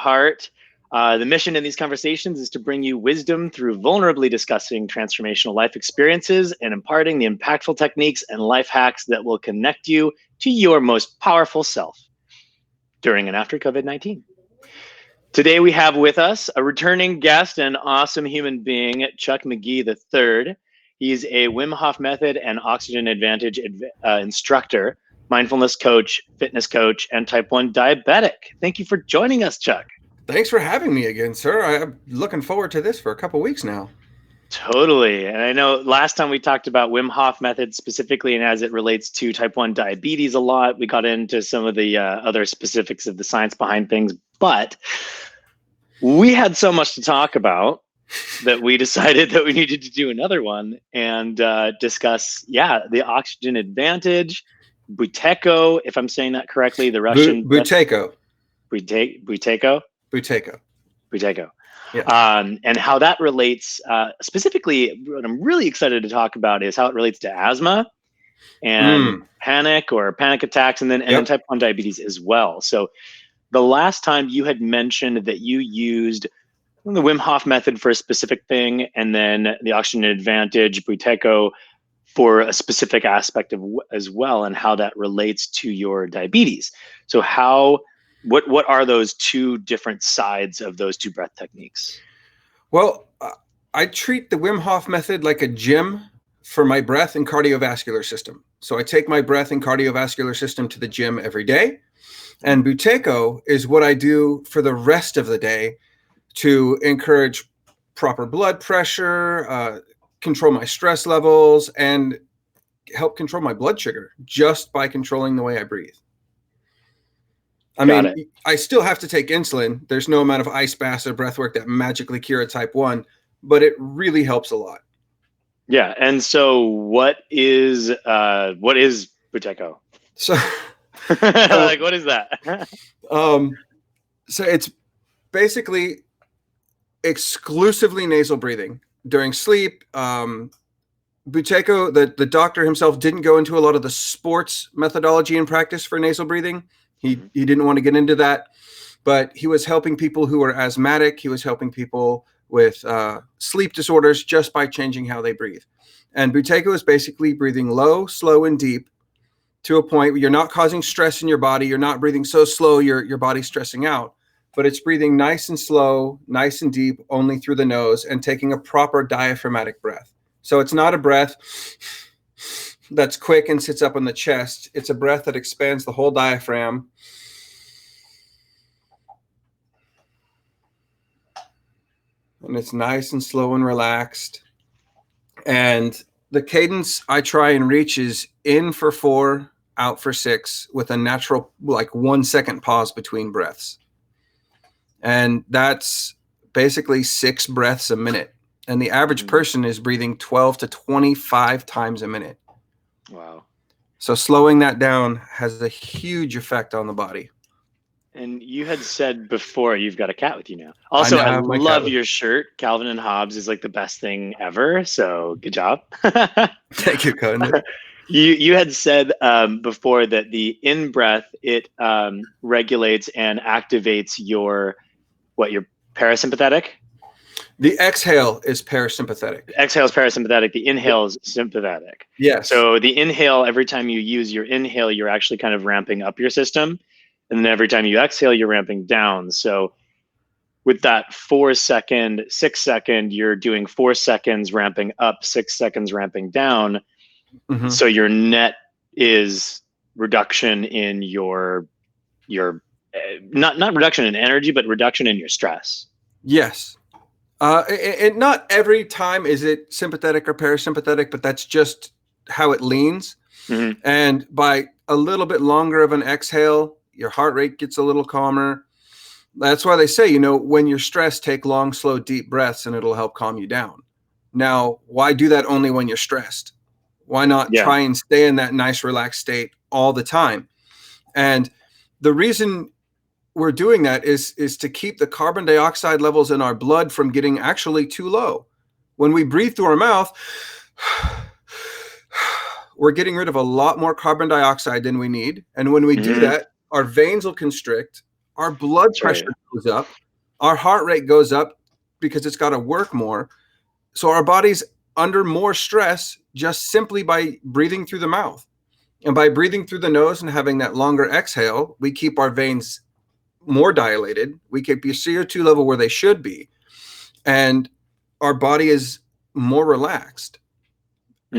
Impart. The mission in these conversations is to bring you wisdom through vulnerably discussing transformational life experiences and imparting the impactful techniques and life hacks that will connect you to your most powerful self during and after COVID-19. Today we have with us a returning guest and awesome human being, Chuck McGee III. He's a Wim Hof Method and Oxygen Advantage instructor, mindfulness coach, fitness coach, and type 1 diabetic. Thank you for joining us, Chuck. Thanks for having me again, sir. I'm looking forward to this for a couple weeks now. Totally. And I know last time we talked about Wim Hof Method specifically and as it relates to type 1 diabetes a lot. We got into some of the other specifics of the science behind things, but we had so much to talk about that we decided that we needed to do another one and discuss, the Oxygen Advantage, Buyteko, if I'm saying that correctly, the Russian... Buyteko. Buyteko? Buyteko. Yeah. And how that relates, specifically, what I'm really excited to talk about is how it relates to asthma and panic attacks, and then type 1 diabetes as well. So the last time you had mentioned that you used the Wim Hof method for a specific thing, and then the Oxygen Advantage, Buyteko, for a specific aspect of as well, and how that relates to your diabetes. So what are those two different sides of those two breath techniques? Well, I treat the Wim Hof method like a gym for my breath and cardiovascular system. So I take my breath and cardiovascular system to the gym every day. And Buyteko is what I do for the rest of the day to encourage proper blood pressure, control my stress levels, and help control my blood sugar just by controlling the way I breathe. I still have to take insulin. There's no amount of ice baths or breath work that magically cure a type 1, but it really helps a lot. Yeah. And so what is Buyteko? So what is that? So it's basically exclusively nasal breathing during sleep. Buyteko, the doctor himself didn't go into a lot of the sports methodology and practice for nasal breathing. He didn't want to get into that, but he was helping people who were asthmatic. He was helping people with sleep disorders just by changing how they breathe. And Buyteko is basically breathing low, slow, and deep to a point where you're not causing stress in your body. You're not breathing so slow your body's stressing out, but it's breathing nice and slow, nice and deep, only through the nose, and taking a proper diaphragmatic breath. So it's not a breath that's quick and sits up on the chest. It's a breath that expands the whole diaphragm. And it's nice and slow and relaxed. And the cadence I try and reach is in for 4, out for 6, with a natural 1 second pause between breaths. And that's basically 6 breaths a minute. And the average person is breathing 12 to 25 times a minute. Wow. So slowing that down has a huge effect on the body. And you had said before you've got a cat with you now. Also, I love your shirt. Calvin and Hobbes is like the best thing ever. So good job. Thank you, kindly. You had said before that the in-breath, it regulates and activates your parasympathetic? The exhale is parasympathetic. The exhale is parasympathetic. The inhale is sympathetic. Yes. So the inhale, every time you use your inhale, you're actually kind of ramping up your system. And then every time you exhale, you're ramping down. So with that 4 second, 6 second, you're doing 4 seconds ramping up, 6 seconds ramping down. Mm-hmm. So your net is reduction in your not reduction in energy, but reduction in your stress. Yes. And not every time is it sympathetic or parasympathetic, but that's just how it leans. Mm-hmm. And by a little bit longer of an exhale, your heart rate gets a little calmer. That's why they say, when you're stressed, take long, slow, deep breaths and it'll help calm you down. Now, why do that only when you're stressed? Why not try and stay in that nice, relaxed state all the time? And the reason we're doing that is to keep the carbon dioxide levels in our blood from getting actually too low. When we breathe through our mouth, we're getting rid of a lot more carbon dioxide than we need. And when we do that, our veins will constrict, our blood That's pressure right. goes up, our heart rate goes up because it's got to work more. So our body's under more stress just simply by breathing through the mouth. And by breathing through the nose and having that longer exhale, we keep our veins more dilated. We keep your CO2 level where they should be. And our body is more relaxed.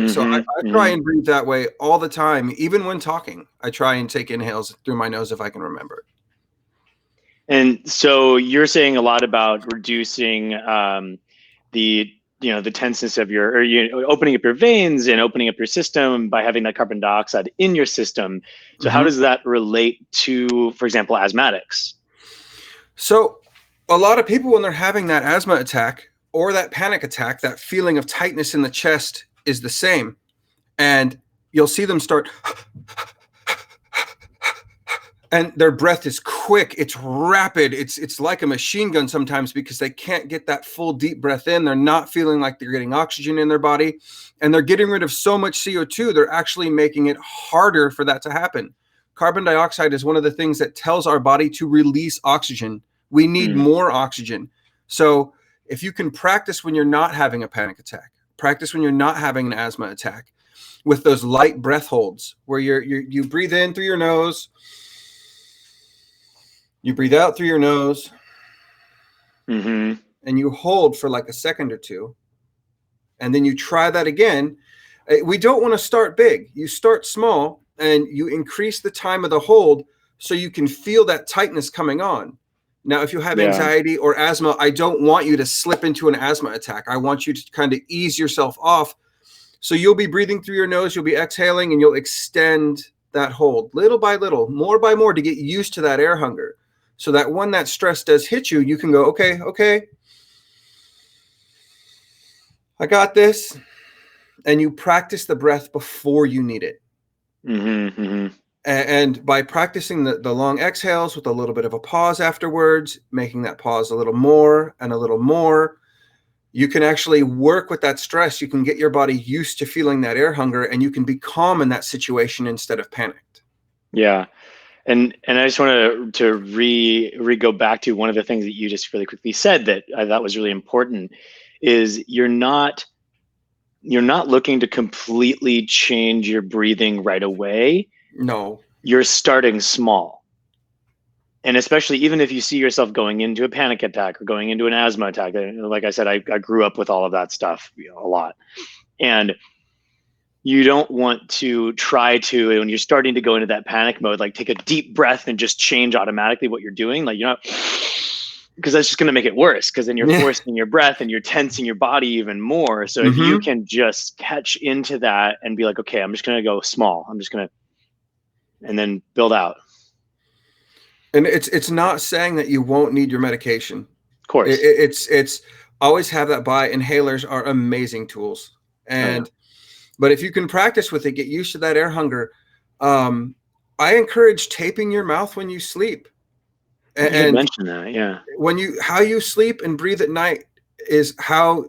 So I try and breathe that way all the time. Even when talking, I try and take inhales through my nose if I can remember. And so you're saying a lot about reducing the the tenseness of your, or opening up your veins and opening up your system by having that carbon dioxide in your system. So how does that relate to, for example, asthmatics? So a lot of people, when they're having that asthma attack or that panic attack, that feeling of tightness in the chest is the same. And you'll see them start and their breath is quick. It's rapid. It's like a machine gun sometimes because they can't get that full deep breath in. They're not feeling like they're getting oxygen in their body, and they're getting rid of so much CO2. They're actually making it harder for that to happen. Carbon dioxide is one of the things that tells our body to release oxygen. We need more oxygen. So if you can practice when you're not having a panic attack, practice when you're not having an asthma attack with those light breath holds where you breathe in through your nose, you breathe out through your nose, and you hold for like a second or two, and then you try that again. We don't want to start big. You start small, and you increase the time of the hold so you can feel that tightness coming on. Now, if you have anxiety or asthma, I don't want you to slip into an asthma attack. I want you to kind of ease yourself off. So you'll be breathing through your nose, you'll be exhaling, and you'll extend that hold little by little, more by more, to get used to that air hunger. So that when that stress does hit you, you can go, okay, I got this. And you practice the breath before you need it. And by practicing the long exhales with a little bit of a pause afterwards, making that pause a little more and a little more, you can actually work with that stress. You can get your body used to feeling that air hunger, and you can be calm in that situation instead of panicked. Yeah. And I just want to go back to one of the things that you just really quickly said that I thought was really important is you're not looking to completely change your breathing right away. No. You're starting small. And especially even if you see yourself going into a panic attack or going into an asthma attack, like I said, I grew up with all of that stuff a lot. And you don't want to try to, when you're starting to go into that panic mode, like take a deep breath and just change automatically what you're doing. Like, because that's just going to make it worse, because then you're forcing your breath and you're tensing your body even more. So if you can just catch into that and be like, okay, I'm just going to go small. I'm just going to, and then build out. And it's not saying that you won't need your medication. Of course. It's always have that by. Inhalers are amazing tools. And but if you can practice with it, get used to that air hunger. I encourage taping your mouth when you sleep. And you mentioned that, yeah. How you sleep and breathe at night is how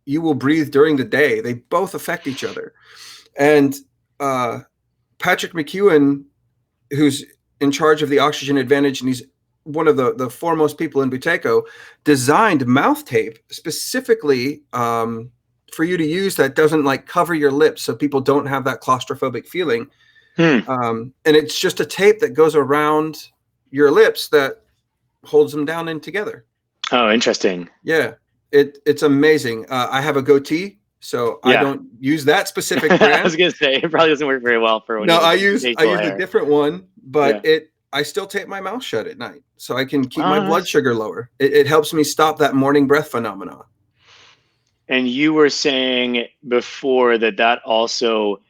you will breathe during the day. They both affect each other. And Patrick McEwen, who's in charge of the Oxygen Advantage, and he's one of the foremost people in Buyteko, designed mouth tape specifically for you to use that doesn't like cover your lips, so people don't have that claustrophobic feeling. And it's just a tape that goes around your lips that holds them down and together. Oh, interesting. Yeah, it's amazing. I have a goatee, so I don't use that specific brand. I was gonna say it probably doesn't work very well for when I use a different one, but I still tape my mouth shut at night so I can keep my blood sugar lower. It helps me stop that morning breath phenomenon. And you were saying before that also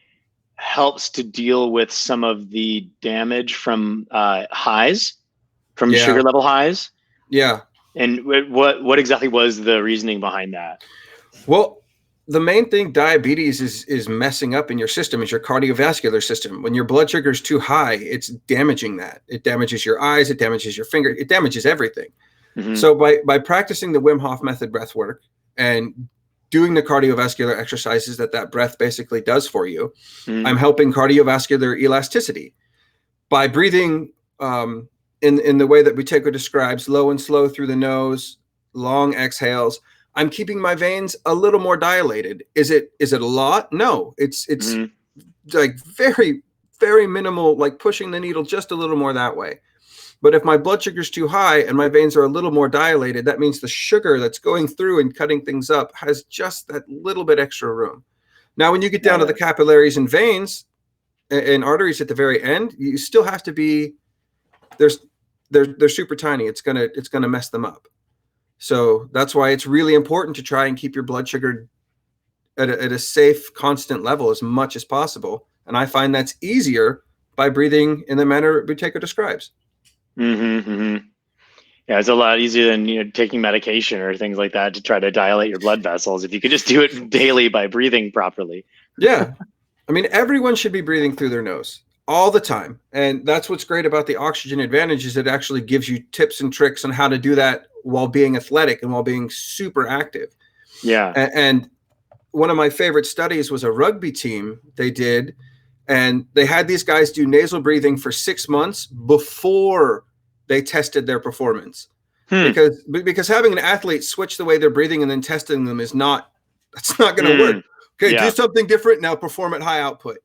helps to deal with some of the damage from highs, from sugar level highs. Yeah. And what exactly was the reasoning behind that? Well, the main thing diabetes is messing up in your system is your cardiovascular system. When your blood sugar is too high, it's damaging that. It damages your eyes, it damages your finger, it damages everything. So by practicing the Wim Hof method breath work and doing the cardiovascular exercises that breath basically does for you, I'm helping cardiovascular elasticity. By breathing in the way that Buyteko describes, low and slow through the nose, long exhales, I'm keeping my veins a little more dilated. Is it a lot? No, it's like very, very minimal, like pushing the needle just a little more that way. But if my blood sugar is too high and my veins are a little more dilated, that means the sugar that's going through and cutting things up has just that little bit extra room. Now, when you get down to the capillaries and veins and arteries at the very end, you still have to be, they're super tiny. It's gonna mess them up. So that's why it's really important to try and keep your blood sugar at a safe, constant level as much as possible. And I find that's easier by breathing in the manner Buyteko describes. Yeah, it's a lot easier than taking medication or things like that to try to dilate your blood vessels. If you could just do it daily by breathing properly. Yeah, I mean, everyone should be breathing through their nose all the time, and that's what's great about the Oxygen Advantage is it actually gives you tips and tricks on how to do that while being athletic and while being super active. Yeah, and one of my favorite studies was a rugby team they did. And they had these guys do nasal breathing for 6 months before they tested their performance. Because having an athlete switch the way they're breathing and then testing them that's not going to work. Okay, do something different, now perform at high output.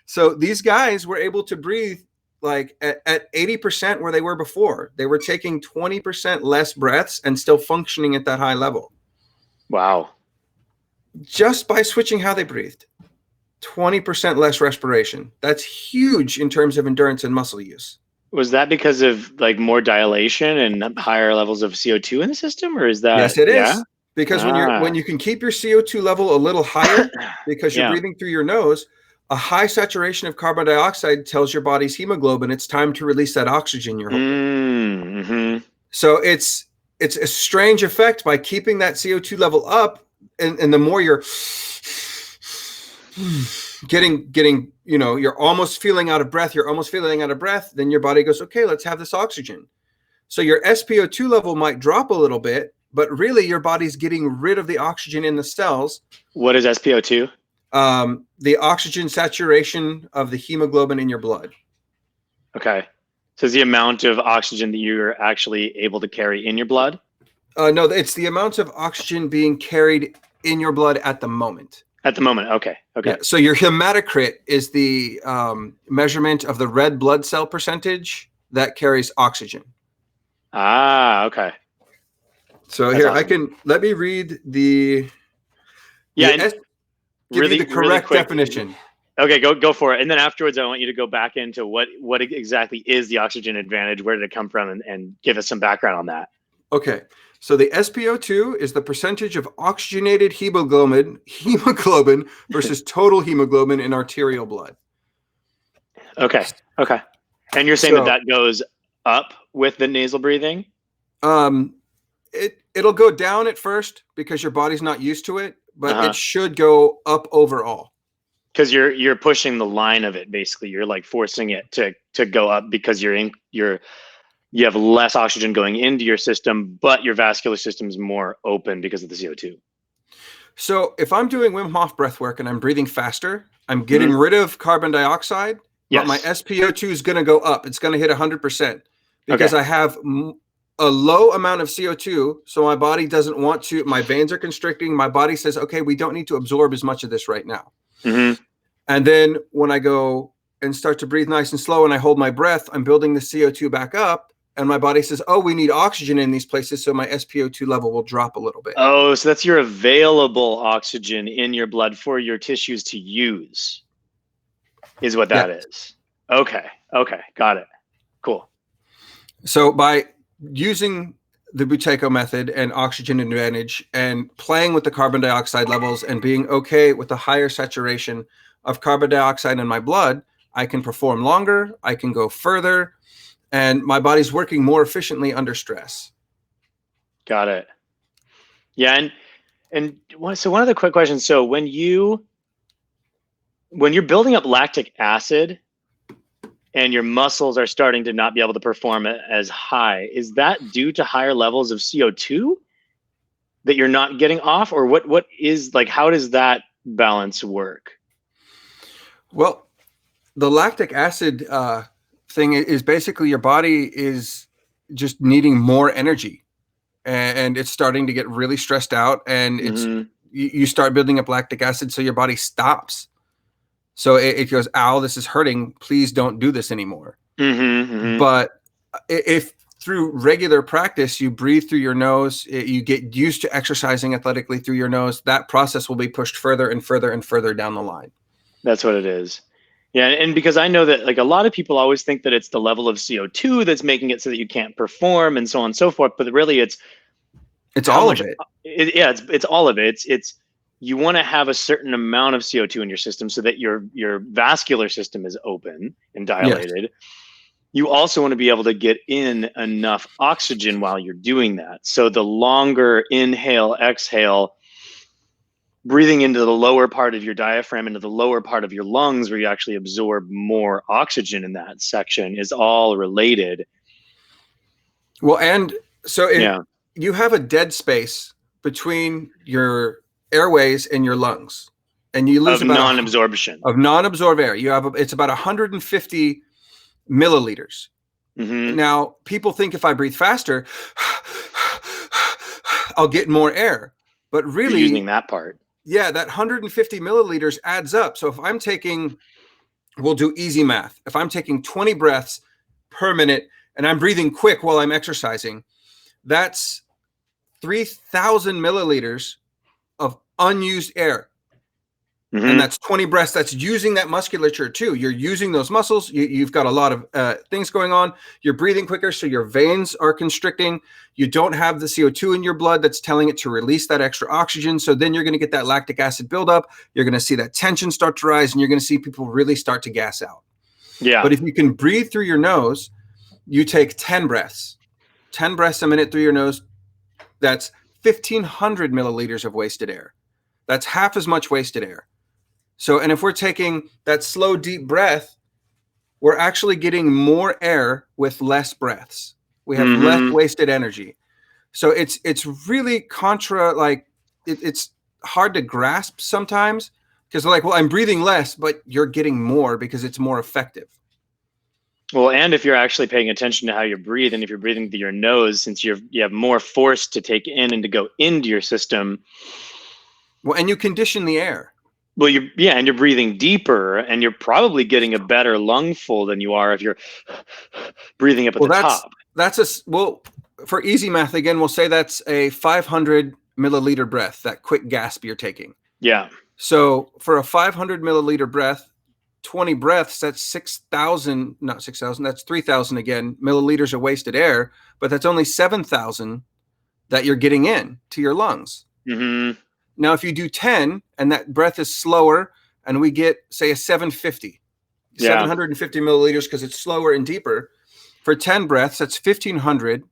So these guys were able to breathe like at 80% where they were before. They were taking 20% less breaths and still functioning at that high level. Wow. Just by switching how they breathed. 20% less respiration. That's huge in terms of endurance and muscle use. Was that because of like more dilation and higher levels of CO2 in the system, or is that? Yes, it is. Because when you can keep your CO2 level a little higher because you're breathing through your nose, a high saturation of carbon dioxide tells your body's hemoglobin it's time to release that oxygen you're hoping. So it's a strange effect by keeping that CO2 level up, and the more you're getting, you're almost feeling out of breath, then your body goes, okay, let's have this oxygen. So your SpO2 level might drop a little bit, but really your body's getting rid of the oxygen in the cells. What is SpO2? The oxygen saturation of the hemoglobin in your blood. Okay. So it's the amount of oxygen that you're actually able to carry in your blood? No, it's the amount of oxygen being carried in your blood at the moment. At the moment. Okay. Yeah, so your hematocrit is the measurement of the red blood cell percentage that carries oxygen. Okay. So that's awesome. Let me read the correct definition. Okay, go for it. And then afterwards, I want you to go back into what exactly is the Oxygen Advantage, where did it come from, and give us some background on that. Okay. So the SpO2 is the percentage of oxygenated hemoglobin versus total hemoglobin in arterial blood. Okay. And you're saying that goes up with the nasal breathing? It'll go down at first because your body's not used to it, but it should go up overall. Because you're pushing the line of it, basically. You're like forcing it to go up because you have less oxygen going into your system, but your vascular system is more open because of the CO2. So if I'm doing Wim Hof breath work and I'm breathing faster, I'm getting rid of carbon dioxide, but my SpO2 is going to go up. It's going to hit 100% because I have a low amount of CO2. So my body doesn't want to, my veins are constricting. My body says, okay, we don't need to absorb as much of this right now. And then when I go and start to breathe nice and slow and I hold my breath, I'm building the CO2 back up. And my body says, oh, we need oxygen in these places, so my SpO2 level will drop a little bit. Oh, so that's your available oxygen in your blood for your tissues to use, is what that is. Okay, got it. Cool. So by using the Buyteko method and Oxygen Advantage and playing with the carbon dioxide levels and being okay with the higher saturation of carbon dioxide in my blood, I can perform longer, I can go further, and my body's working more efficiently under stress. Got it. Yeah, so one of the quick questions. So when you're building up lactic acid and your muscles are starting to not be able to perform as high, is that due to higher levels of CO2 that you're not getting off, or what is, like, how does that balance work? Well, the lactic acid thing is basically your body is just needing more energy, and it's starting to get really stressed out, and you start building up lactic acid, so your body stops. So it goes, ow, this is hurting. Please don't do this anymore. But if through regular practice, you breathe through your nose, you get used to exercising athletically through your nose, that process will be pushed further and further and further down the line. That's what it is. Yeah. And because I know that like a lot of people always think that it's the level of CO2 that's making it so that you can't perform and so on and so forth. But really it's all of it. It's all of it. It's you want to have a certain amount of CO2 in your system so that your vascular system is open and dilated. Yes. You also want to be able to get in enough oxygen while you're doing that. So the longer inhale, exhale, breathing into the lower part of your diaphragm, into the lower part of your lungs, where you actually absorb more oxygen in that section, is all related. Well, and so if you have a dead space between your airways and your lungs, and you lose about non-absorption of non-absorbed air. You have it's about 150 milliliters. Now, people think if I breathe faster, I'll get more air, but really you're using that part. Yeah, that 150 milliliters adds up. So if I'm taking, we'll do easy math. If I'm taking 20 breaths per minute and I'm breathing quick while I'm exercising, that's 3,000 milliliters of unused air. And that's 20 breaths. That's using that musculature too. You're using those muscles. You've got a lot of things going on. You're breathing quicker, so your veins are constricting. You don't have the CO2 in your blood that's telling it to release that extra oxygen. So then you're going to get that lactic acid buildup. You're going to see that tension start to rise, and you're going to see people really start to gas out. Yeah. But if you can breathe through your nose, you take 10 breaths. 10 breaths a minute through your nose. That's 1,500 milliliters of wasted air. That's half as much wasted air. So, and if we're taking that slow, deep breath, we're actually getting more air with less breaths. We have less wasted energy. So it's really it's hard to grasp sometimes, because they're like, well, I'm breathing less, but you're getting more because it's more effective. Well, and if you're actually paying attention to how you breathe, and if you're breathing through your nose, since you have more force to take in and to go into your system. Well, and you condition the air. Well, and you're breathing deeper, and you're probably getting a better lungful than you are if you're breathing up at the top. For easy math, again, we'll say that's a 500 milliliter breath, that quick gasp you're taking. Yeah. So for a 500 milliliter breath, 20 breaths, that's 6,000, not 6,000, that's 3,000 again, milliliters of wasted air, but that's only 7,000 that you're getting in to your lungs. Now, if you do 10 and that breath is slower, and we get, say, a 750 milliliters because it's slower and deeper, for 10 breaths, that's 1,500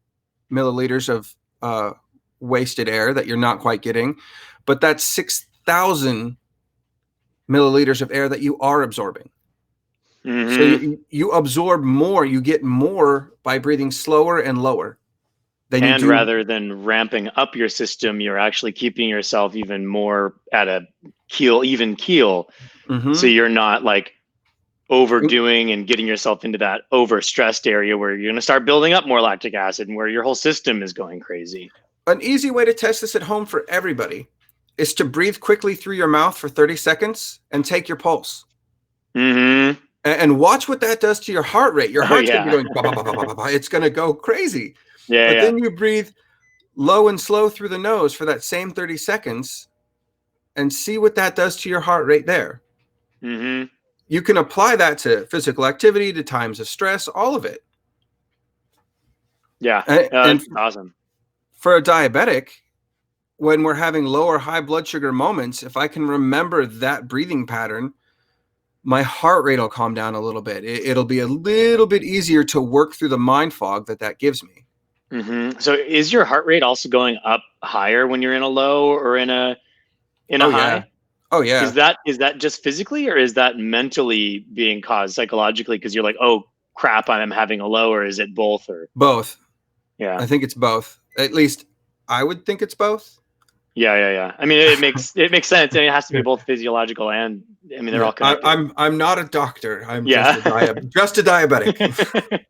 milliliters of wasted air that you're not quite getting, but that's 6,000 milliliters of air that you are absorbing. So you absorb more, you get more by breathing slower and lower. And rather than ramping up your system, you're actually keeping yourself even more at a even keel. So you're not like overdoing and getting yourself into that overstressed area where you're going to start building up more lactic acid and where your whole system is going crazy. An easy way to test this at home for everybody is to breathe quickly through your mouth for 30 seconds and take your pulse. And watch what that does to your heart rate. Your heart's going to be going, bah, bah, bah, bah, bah, bah. It's going to go crazy. Then you breathe low and slow through the nose for that same 30 seconds and see what that does to your heart rate there. You can apply that to physical activity, to times of stress, all of it. Yeah, and awesome. For a diabetic, when we're having low or high blood sugar moments, if I can remember that breathing pattern, my heart rate will calm down a little bit. It'll be a little bit easier to work through the mind fog that gives me. So is your heart rate also going up higher when you're in a low or in a high? Oh yeah. Is that just physically, or is that mentally being caused psychologically because you're like, oh crap, I'm having a low, or is it both? Or both? Yeah, I think it's both. At least I would think it's both. Yeah. I mean, it makes sense, and it has to be both physiological and, I mean, they're all connected. I'm not a doctor. I'm Yeah. just a diabetic.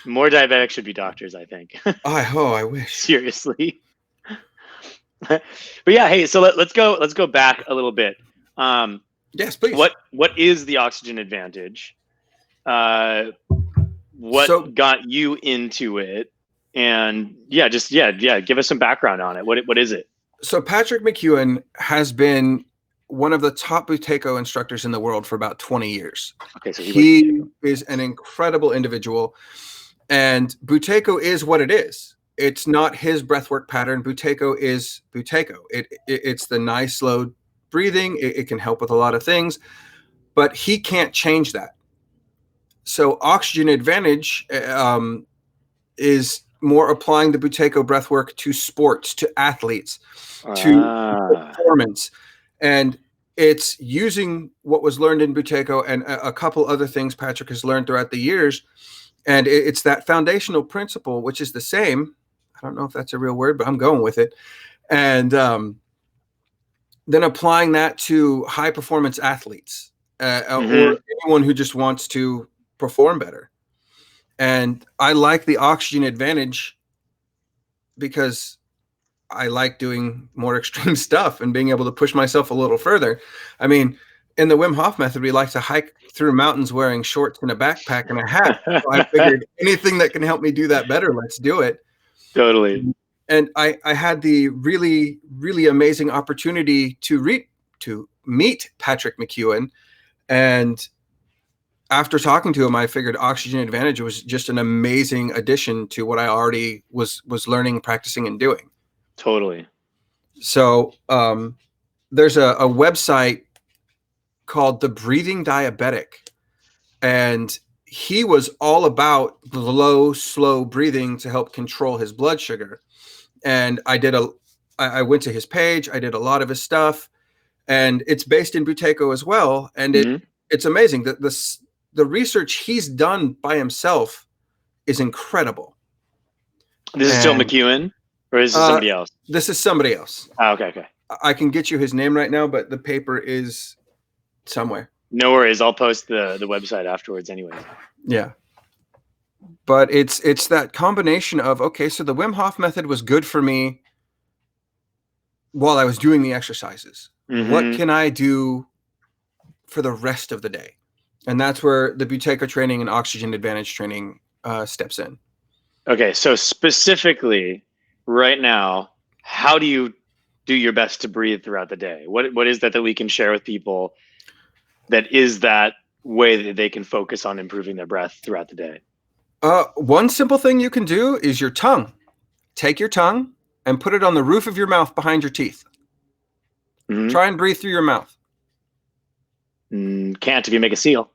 More diabetics should be doctors, I think. I wish. Seriously. But yeah, hey, so let's go back a little bit. Yes, please. What is the Oxygen Advantage? What got you into it? And just give us some background on it. What is it? So Patrick McEwen has been one of the top Buyteko instructors in the world for about 20 years. Okay, so he is an incredible individual, and Buyteko is what it is. It's not his breathwork pattern. Buyteko is Buyteko. It's the nice, slow breathing. It can help with a lot of things, but he can't change that. So Oxygen Advantage is more applying the Buyteko breathwork to sports, to athletes, to performance. And it's using what was learned in Buyteko and a couple other things Patrick has learned throughout the years. And it's that foundational principle, which is the same. I don't know if that's a real word, but I'm going with it. And then applying that to high performance athletes or anyone who just wants to perform better. And I like the Oxygen Advantage because I like doing more extreme stuff and being able to push myself a little further. I mean, in the Wim Hof method, we like to hike through mountains wearing shorts and a backpack and a hat. So I figured anything that can help me do that better, let's do it. Totally. And I had the really, really amazing opportunity to meet Patrick McEwen. And after talking to him, I figured Oxygen Advantage was just an amazing addition to what I already was learning, practicing, and doing. Totally. So there's a website called The Breathing Diabetic, and he was all about low, slow breathing to help control his blood sugar. And I went to his page. I did a lot of his stuff, and it's based in Buyteko as well. And it's amazing that the research he's done by himself is incredible. This is still McEwen, or is this somebody else? This is somebody else. Oh, okay. I can get you his name right now, but the paper is somewhere. No worries. I'll post the website afterwards anyway. Yeah. But it's that combination of, okay, so the Wim Hof method was good for me while I was doing the exercises. What can I do for the rest of the day? And that's where the Buyteko training and Oxygen Advantage training steps in. Okay, so specifically right now, how do you do your best to breathe throughout the day? What is that we can share with people that is that way that they can focus on improving their breath throughout the day? One simple thing you can do is your tongue. Take your tongue and put it on the roof of your mouth behind your teeth. Try and breathe through your mouth. Can't if you make a seal.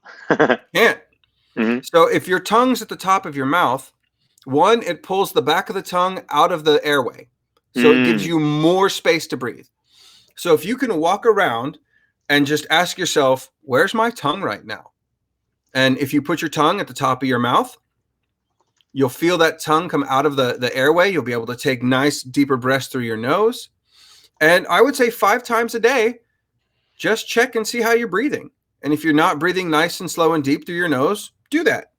Can't. So if your tongue's at the top of your mouth, one, it pulls the back of the tongue out of the airway. So it gives you more space to breathe. So if you can walk around and just ask yourself, where's my tongue right now? And if you put your tongue at the top of your mouth, you'll feel that tongue come out of the airway. You'll be able to take nice, deeper breaths through your nose. And I would say 5 times a day, just check and see how you're breathing. And if you're not breathing nice and slow and deep through your nose, do that.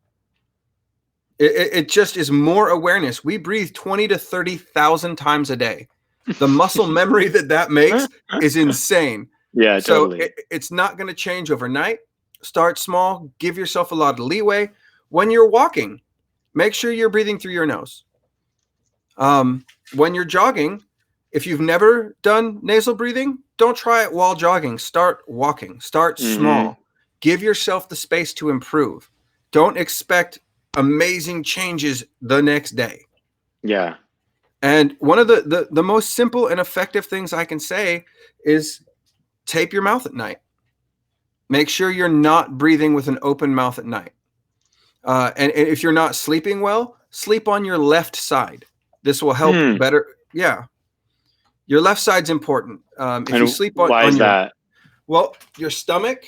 It just is more awareness. We breathe 20 to 30,000 times a day. The muscle memory that makes is insane. Yeah, totally. So it's not going to change overnight. Start small. Give yourself a lot of leeway. When you're walking, make sure you're breathing through your nose. When you're jogging, if you've never done nasal breathing, don't try it while jogging. Start walking. Start small. Give yourself the space to improve. Don't expect amazing changes the next day. Yeah. And one of the most simple and effective things I can say is tape your mouth at night. Make sure you're not breathing with an open mouth at night. And if you're not sleeping well, sleep on your left side. This will help better. Yeah. Your left side's important. If you sleep on, why is that? Well, your stomach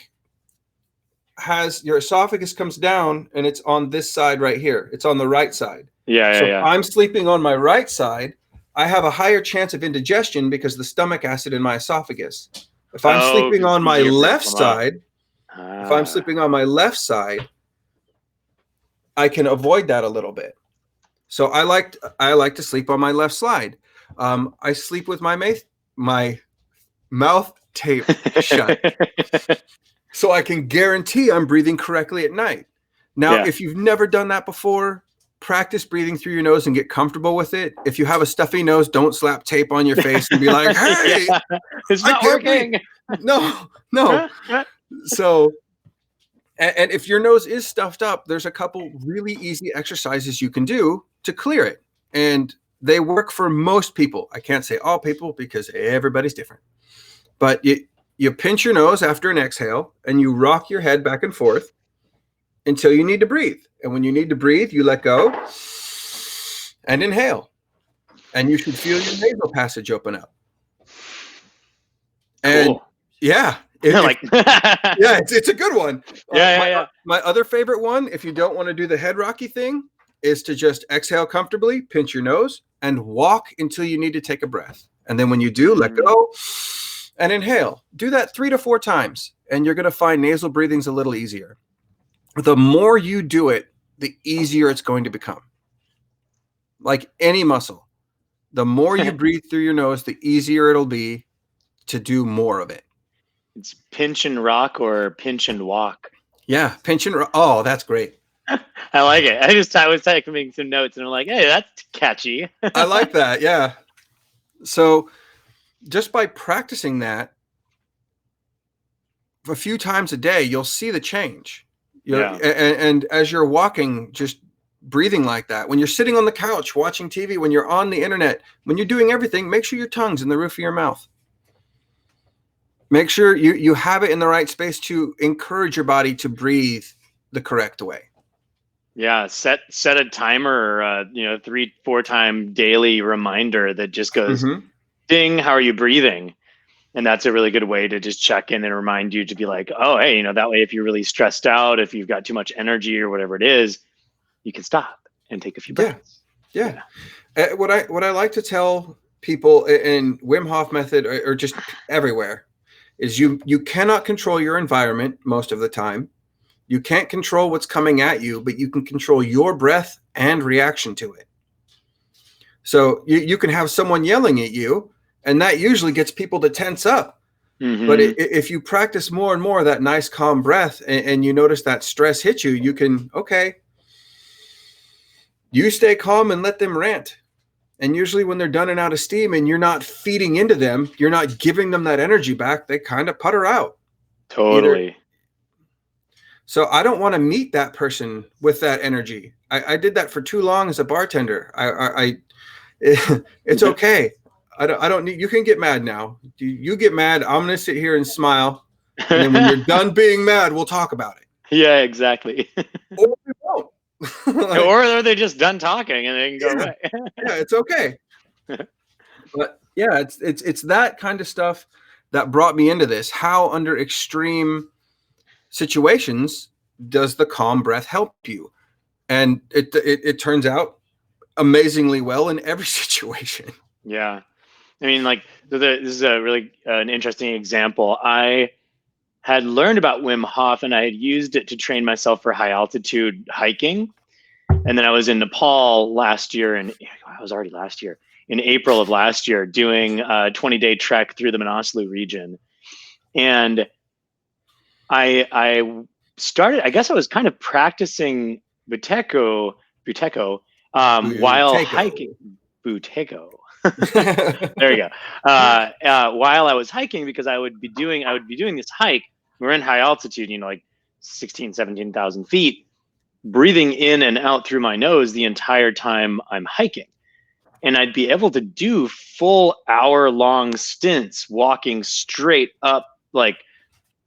has, your esophagus comes down and it's on this side right here. It's on the right side. Yeah. If I'm sleeping on my right side, I have a higher chance of indigestion because the stomach acid in my esophagus. If I'm sleeping on my left side, I can avoid that a little bit. So I like to sleep on my left side. I sleep with my mouth taped shut, so I can guarantee I'm breathing correctly at night. Now, if you've never done that before, practice breathing through your nose and get comfortable with it. If you have a stuffy nose, don't slap tape on your face and be like, "Hey, it's not working." No. So, and if your nose is stuffed up, there's a couple really easy exercises you can do to clear it. And they work for most people. I can't say all people because everybody's different. But you pinch your nose after an exhale and you rock your head back and forth until you need to breathe. And when you need to breathe, you let go and inhale. And you should feel your nasal passage open up. And cool. It's a good one. My other favorite one, if you don't want to do the head rocky thing, is to just exhale comfortably, pinch your nose, and walk until you need to take a breath. And then when you do, let go and inhale. Do that 3 to 4 times, and you're going to find nasal breathing's a little easier. The more you do it, the easier it's going to become. Like any muscle, the more you breathe through your nose, the easier it'll be to do more of it. It's pinch and rock or pinch and walk. Yeah, pinch and rock. Oh, that's great. I like it. I was taking some notes and I'm like, hey, that's catchy. I like that. Yeah. So just by practicing that a few times a day, you'll see the change. And as you're walking, just breathing like that. When you're sitting on the couch watching TV, when you're on the internet, when you're doing everything, make sure your tongue's in the roof of your mouth. Make sure you have it in the right space to encourage your body to breathe the correct way. Yeah, set a timer, 3-4 time daily reminder that just goes, ding, how are you breathing? And that's a really good way to just check in and remind you to be like, oh, hey, that way if you're really stressed out, if you've got too much energy or whatever it is, you can stop and take a few breaths. Yeah. What I like to tell people in Wim Hof method or just everywhere is you cannot control your environment most of the time. You can't control what's coming at you, but you can control your breath and reaction to it. So you can have someone yelling at you, and that usually gets people to tense up. But if you practice more and more that nice, calm breath and you notice that stress hit you, you can, you stay calm and let them rant. And usually when they're done and out of steam and you're not feeding into them, you're not giving them that energy back, they kind of putter out. Totally. So I don't want to meet that person with that energy. I did that for too long as a bartender. It's okay. I don't need, you can get mad now. You get mad. I'm going to sit here and smile. And then when you're done being mad, we'll talk about it. Yeah, exactly. Or we won't. Or they're just done talking and they can go away. Yeah, it's okay. But yeah, it's that kind of stuff that brought me into this. How under extreme situations does the calm breath help you? And it turns out amazingly well in every situation. Yeah. I mean, like, this is a really an interesting example. I had learned about Wim Hof and I had used it to train myself for high altitude hiking. And then I was in Nepal last year, and I was already last year, in April of last year, doing a 20-day trek through the Manaslu region. And I started, I guess I was kind of practicing Buyteko while hiking. Buyteko. There you go. While I was hiking, because I would be doing this hike. We're in high altitude, like 16, 17,000 feet, breathing in and out through my nose the entire time I'm hiking. And I'd be able to do full hour-long stints walking straight up like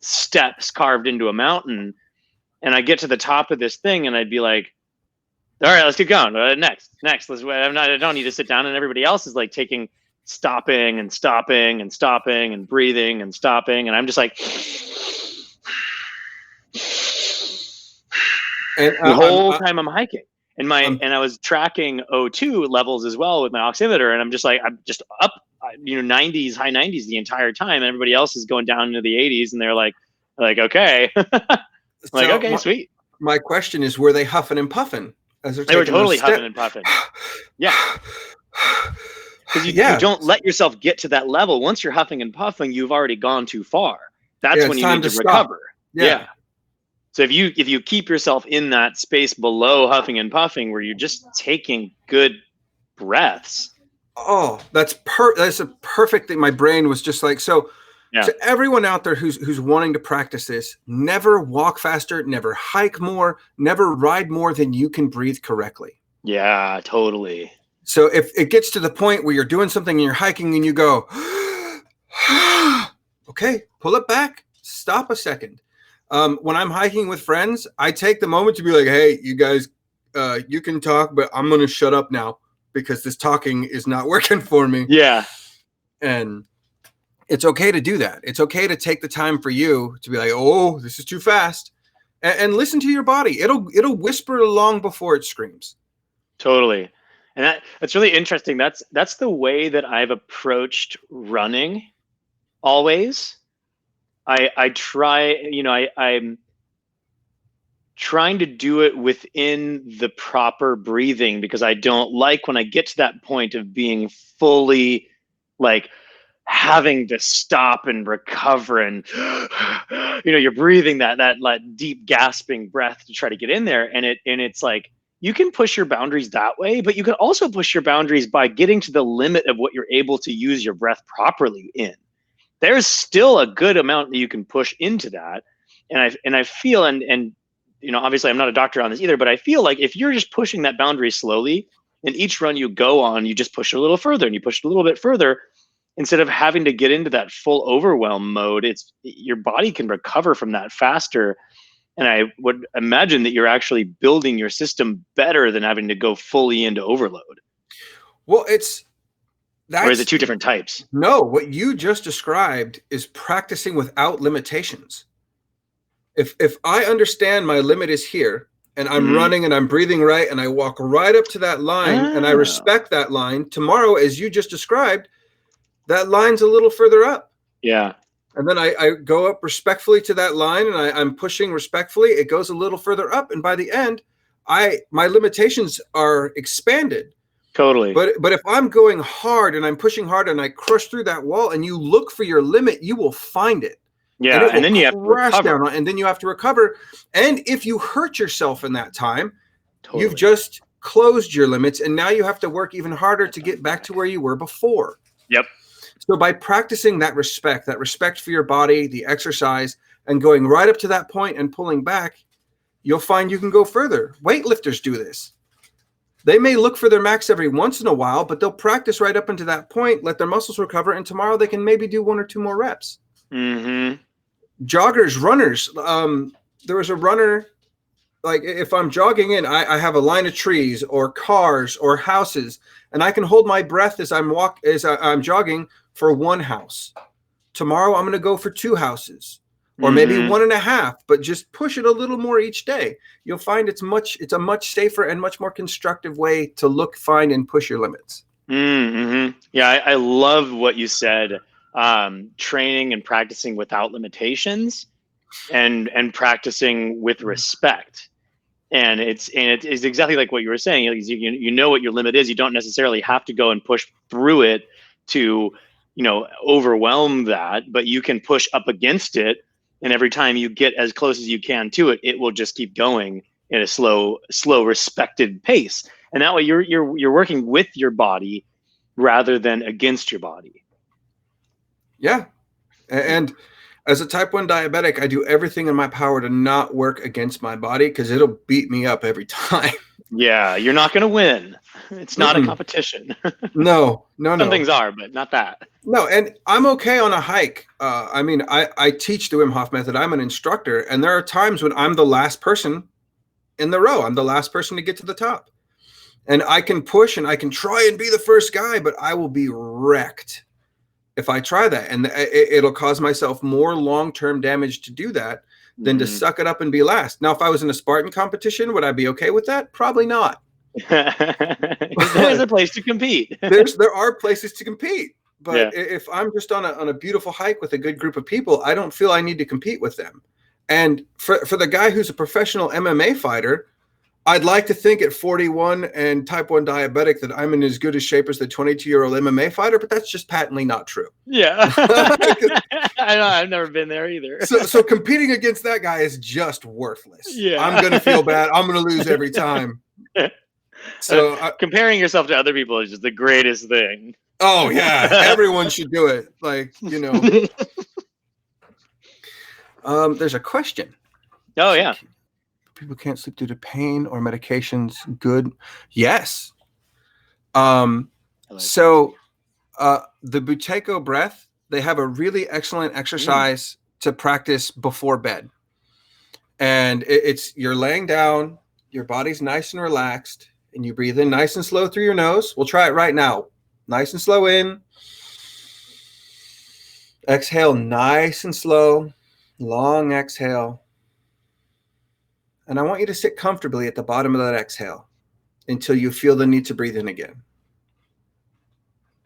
steps carved into a mountain. And I get to the top of this thing and I'd be like, all right, let's keep going. Next. I don't need to sit down. And everybody else is like stopping and breathing and stopping. And I'm just like, the whole time I'm hiking. And I was tracking O2 levels as well with my oximeter, and I'm just up, 90s, high 90s the entire time, and everybody else is going down into the 80s, and they're like, okay, like, So okay, sweet. My question is, were they huffing and puffing as they're They were taking those totally steps? huffing and puffing. Yeah. Because you don't let yourself get to that level. Once you're huffing and puffing, you've already gone too far. That's when you need to recover. Yeah. So if you keep yourself in that space below huffing and puffing, where you're just taking good breaths. Oh, that's a perfect thing. My brain was just like, so. Yeah. To everyone out there who's wanting to practice this, never walk faster, never hike more, never ride more than you can breathe correctly. Yeah, totally. So if it gets to the point where you're doing something and you're hiking and you go, okay, pull it back, stop a second. When I'm hiking with friends, I take the moment to be like, hey, you guys, you can talk, but I'm going to shut up now because this talking is not working for me. Yeah. And it's okay to do that. It's okay to take the time for you to be like, oh, this is too fast, and listen to your body. It'll whisper long before it screams. Totally. And that's really interesting. That's the way that I've approached running always. I try, I'm trying to do it within the proper breathing, because I don't like when I get to that point of being fully like having to stop and recover, and you're breathing that deep gasping breath to try to get in there, and it's like, you can push your boundaries that way, but you can also push your boundaries by getting to the limit of what you're able to use your breath properly in. There's still a good amount that you can push into that, and I feel, and obviously I'm not a doctor on this either, but I feel like if you're just pushing that boundary slowly, and each run you go on, you just push it a little further and you push it a little bit further, instead of having to get into that full overwhelm mode, your body can recover from that faster. And I would imagine that you're actually building your system better than having to go fully into overload. Well, or is it two different types? No, what you just described is practicing without limitations. If I understand my limit is here, and I'm running and I'm breathing right, and I walk right up to that line, and I respect that line, tomorrow, as you just described, that line's a little further up. Yeah. And then I go up respectfully to that line, and I'm pushing respectfully. It goes a little further up. And by the end, my limitations are expanded. Totally. But if I'm going hard and I'm pushing hard and I crush through that wall, and you look for your limit, you will find it. Yeah. And then you have to recover. And then you have to recover. And if you hurt yourself in that time, you've just closed your limits. And now you have to work even harder to get back to where you were before. Yep. So by practicing that respect for your body, the exercise, and going right up to that point and pulling back, you'll find you can go further. Weightlifters do this. They may look for their max every once in a while, but they'll practice right up into that point, let their muscles recover, and tomorrow they can maybe do 1 or 2 more reps. Mm-hmm. Joggers, runners. There was a runner, like if I'm jogging in, I have a line of trees or cars or houses, and I can hold my breath as I'm jogging for 1 house. Tomorrow I'm going to go for 2 houses, or maybe 1.5, but just push it a little more each day. You'll find it's a much safer and much more constructive way to look, find, and push your limits. Mm-hmm. Yeah, I love what you said. Training and practicing without limitations, and practicing with respect. And it's exactly like what you were saying. You know what your limit is. You don't necessarily have to go and push through it to overwhelm that, but you can push up against it, and every time you get as close as you can to it, it will just keep going in a slow respected pace, and that way you're working with your body rather than against your body. Yeah. And as a type 1 diabetic, I do everything in my power to not work against my body, because it'll beat me up every time. Yeah, you're not going to win. It's not a competition. No. Some things are, but not that. No, and I'm okay on a hike. I teach the Wim Hof method. I'm an instructor, and there are times when I'm the last person in the row. I'm the last person to get to the top. And I can push and I can try and be the first guy, but I will be wrecked if I try that. And it'll cause myself more long-term damage to do that. than to suck it up and be last. Now, if I was in a Spartan competition, would I be okay with that? Probably not. There's a place to compete. There are places to compete. But if I'm just on a beautiful hike with a good group of people, I don't feel I need to compete with them. And for the guy who's a professional MMA fighter, I'd like to think at 41 and type 1 diabetic that I'm in as good a shape as the 22-year-old MMA fighter, but that's just patently not true. Yeah. I know, I've never been there either. So competing against that guy is just worthless. Yeah. I'm going to feel bad. I'm going to lose every time. So comparing yourself to other people is just the greatest thing. Oh, yeah. Everyone should do it. Like, you know. There's a question. Oh, yeah. People can't sleep due to pain or medications. Good. Yes. The Buyteko breath, they have a really excellent exercise to practice before bed. And it's you're laying down, your body's nice and relaxed, and you breathe in nice and slow through your nose. We'll try it right now. Nice and slow in. Exhale nice and slow. Long exhale. And I want you to sit comfortably at the bottom of that exhale until you feel the need to breathe in again.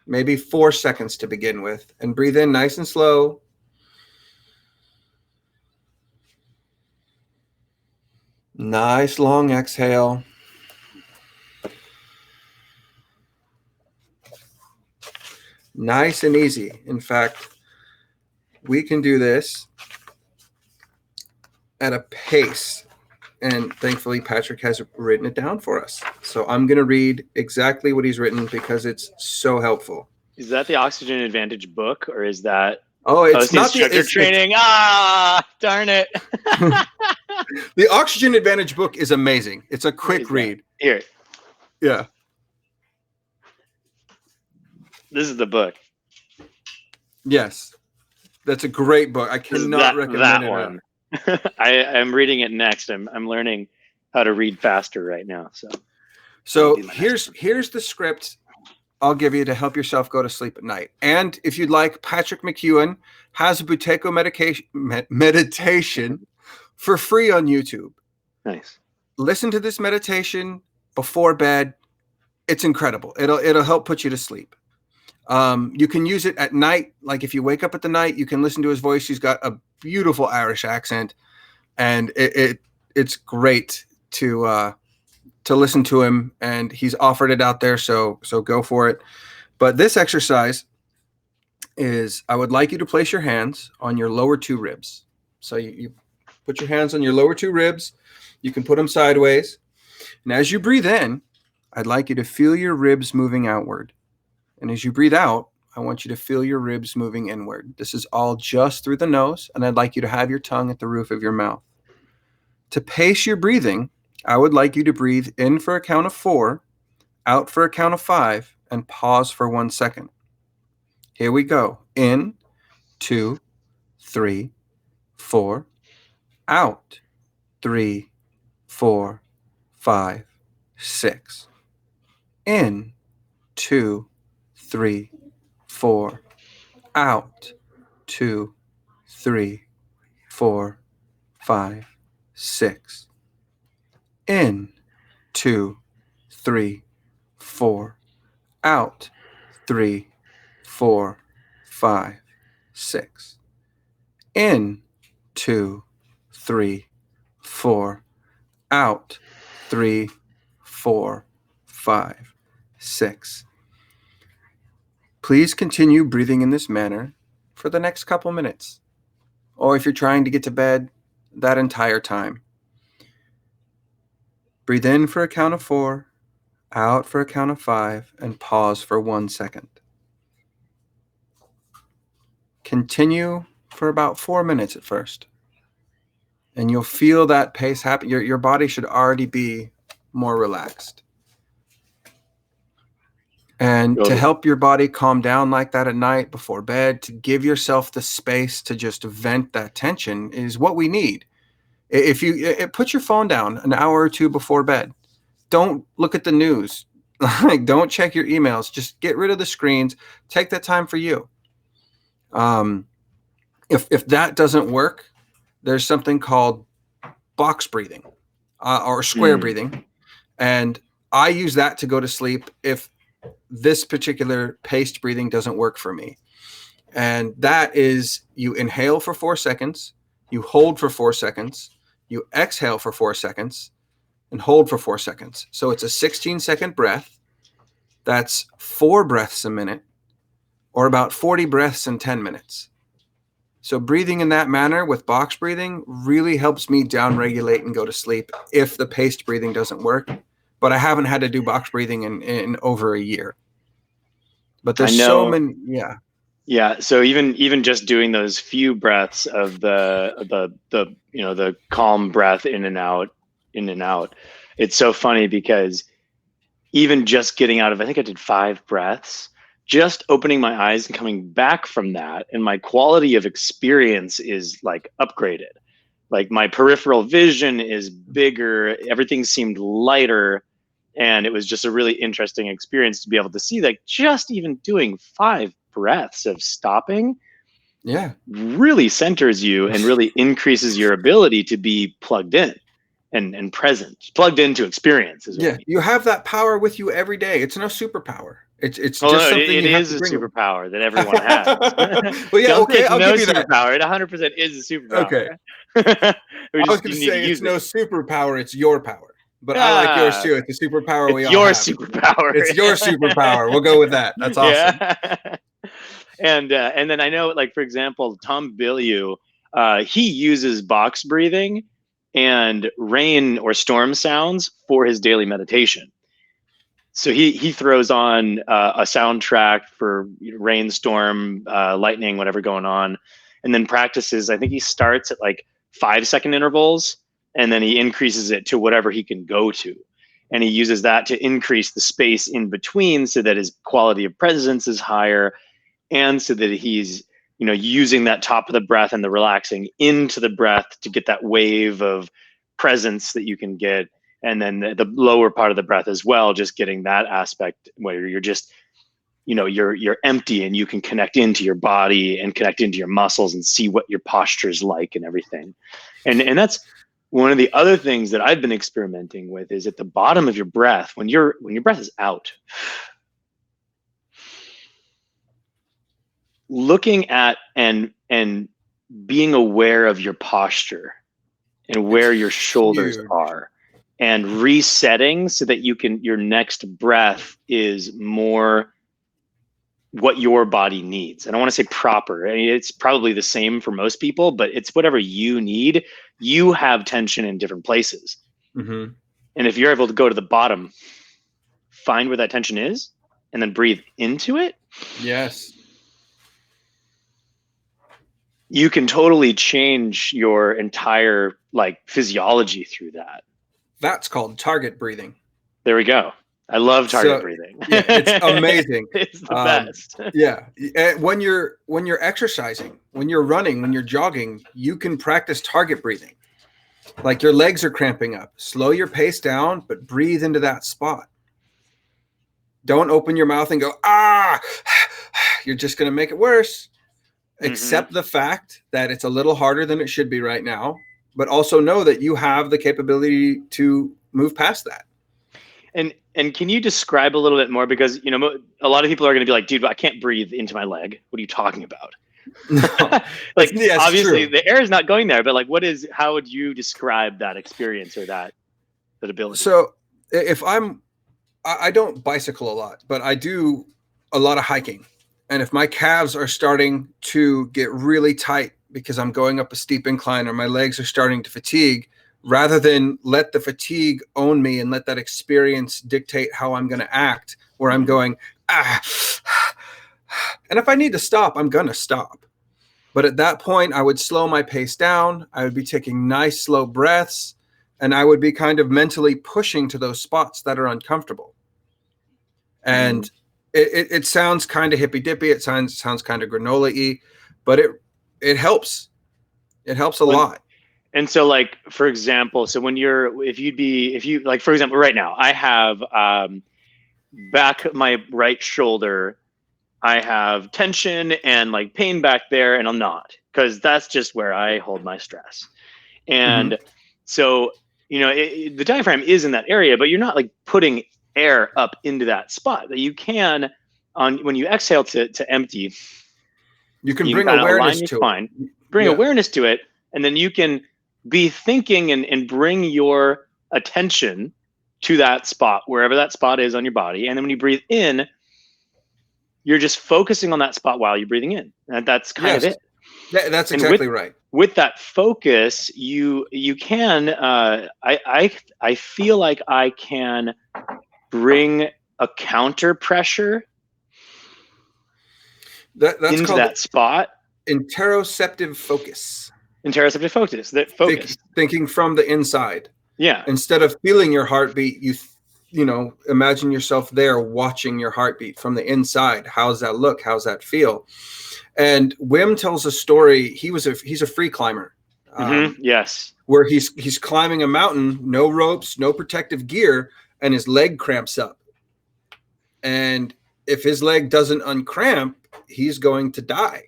Maybe 4 seconds to begin with. And breathe in nice and slow. Nice long exhale. Nice and easy. In fact, we can do this at a pace. And thankfully, Patrick has written it down for us. So I'm going to read exactly what he's written because it's so helpful. Is that the Oxygen Advantage book, or is that it's not instructor training? Darn it. The Oxygen Advantage book is amazing. It's a quick read. Here. Yeah. This is the book. Yes. That's a great book. I cannot recommend that one. I'm reading it next. I'm learning how to read faster right now. So here's the script I'll give you to help yourself go to sleep at night. And if you'd like, Patrick McEwen has a Buyteko meditation for free on YouTube. Nice. Listen to this meditation before bed. It's incredible. It'll help put you to sleep. You can use it at night. Like if you wake up at the night, you can listen to his voice. He's got a beautiful Irish accent, and it's great to listen to him. And he's offered it out there, so go for it. But this exercise is, I would like you to place your hands on your lower 2 ribs. So you put your hands on your lower 2 ribs. You can put them sideways, and as you breathe in, I'd like you to feel your ribs moving outward. And as you breathe out, I want you to feel your ribs moving inward. This is all just through the nose, and I'd like you to have your tongue at the roof of your mouth. To pace your breathing, I would like you to breathe in for a count of 4, out for a count of 5, and pause for 1 second. Here we go. In, 2, 3, 4, out, 3, 4, 5, 6. In, 2, 3, 4, out, 2, 3, 4, 5, 6. In, 2, 3, 4, out, 3, 4, 5, 6. In, 2, 3, 4, out, 3, 4, 5, 6. Please continue breathing in this manner for the next couple minutes, or if you're trying to get to bed, that entire time. Breathe in for a count of 4, out for a count of 5, and pause for 1 second. Continue for about 4 minutes at first, and you'll feel that pace happen. Your body should already be more relaxed. And to help your body calm down like that at night before bed, to give yourself the space to just vent that tension is what we need. If you put your phone down an hour or 2 before bed, don't look at the news. Like, don't check your emails. Just get rid of the screens. Take that time for you. If that doesn't work, there's something called box breathing or square breathing. And I use that to go to sleep if this particular paced breathing doesn't work for me. And that is, you inhale for 4 seconds, you hold for 4 seconds, you exhale for 4 seconds, and hold for 4 seconds. So it's a 16-second breath. That's 4 breaths a minute, or about 40 breaths in 10 minutes. So breathing in that manner with box breathing really helps me downregulate and go to sleep if the paced breathing doesn't work. But I haven't had to do box breathing in over a year. But there's so many, yeah. Yeah. So even just doing those few breaths of the calm breath in and out, it's so funny because even just getting out of, I think I did 5 breaths, just opening my eyes and coming back from that, and my quality of experience is like upgraded. Like my peripheral vision is bigger, everything seemed lighter, and it was just a really interesting experience to be able to see that just even doing 5 breaths of stopping really centers you and really increases your ability to be plugged in and present, plugged into experience. You have that power with you every day. It's no superpower. It's just something it you have is to a bring superpower that everyone has. Well, yeah, okay, I'll give you that. Superpower. It 100% is a superpower. Okay. I was going to say it's no superpower. It's your power. But I like yours too. It's a superpower we all have. It's your superpower. It's your superpower. We'll go with that. That's awesome. Yeah. And then I know, like, for example, Tom Bilyeu, he uses box breathing and rain or storm sounds for his daily meditation. So he throws on a soundtrack for rainstorm, lightning, whatever going on, and then practices. I think he starts at like 5-second intervals, and then he increases it to whatever he can go to. And he uses that to increase the space in between so that his quality of presence is higher, and so that he's using that top of the breath and the relaxing into the breath to get that wave of presence that you can get. And then the lower part of the breath as well, just getting that aspect where you're just, you're empty and you can connect into your body and connect into your muscles and see what your posture is like and everything. And that's one of the other things that I've been experimenting with, is at the bottom of your breath, when your breath is out, looking at and being aware of your posture and where your shoulders are, and resetting so that your next breath is more what your body needs. And I want to say proper. I mean, it's probably the same for most people, but it's whatever you need. You have tension in different places. Mm-hmm. And if you're able to go to the bottom, find where that tension is, and then breathe into it. Yes. You can totally change your entire physiology through that. That's called target breathing. There we go. I love target breathing. Yeah, it's amazing. It's the best. Yeah. When you're exercising, when you're running, when you're jogging, you can practice target breathing. Like your legs are cramping up. Slow your pace down, but breathe into that spot. Don't open your mouth and go, ah, you're just going to make it worse. Mm-hmm. Accept the fact that it's a little harder than it should be right now, but also know that you have the capability to move past that. And can you describe a little bit more? Because, a lot of people are going to be like, dude, I can't breathe into my leg. What are you talking about? No. Obviously true. The air is not going there, but how would you describe that experience or that ability? So if I don't bicycle a lot, but I do a lot of hiking. And if my calves are starting to get really tight because I'm going up a steep incline, or my legs are starting to fatigue, rather than let the fatigue own me and let that experience dictate how I'm going to act, where I'm going, and if I need to stop, I'm going to stop. But at that point, I would slow my pace down. I would be taking nice, slow breaths, and I would be kind of mentally pushing to those spots that are uncomfortable. And it sounds kind of hippy dippy. It sounds kind of granola-y, but it helps. It helps a lot. And so, for example, so if you for example, right now I have back my right shoulder, I have tension and pain back there, and I'm not, because that's just where I hold my stress. And so, the diaphragm is in that area, but you're not like putting air up into that spot. That you can, when you exhale to empty, you can you bring kind of awareness align your to spine, it. bring awareness to it, and then you can be thinking and bring your attention to that spot, wherever that spot is on your body. And then when you breathe in, you're just focusing on that spot while you're breathing in. And that's kind of it. That's And exactly right. With that focus, you can. I feel like I can bring a counter pressure that's into called that spot. Interoceptive focus. Interoceptive focus. That focus. Thinking from the inside. Yeah. Instead of feeling your heartbeat, you imagine yourself there watching your heartbeat from the inside. How's that look? How's that feel? And Wim tells a story. He's a free climber. Yes. Where he's climbing a mountain, no ropes, no protective gear, and his leg cramps up. And if his leg doesn't uncramp, he's going to die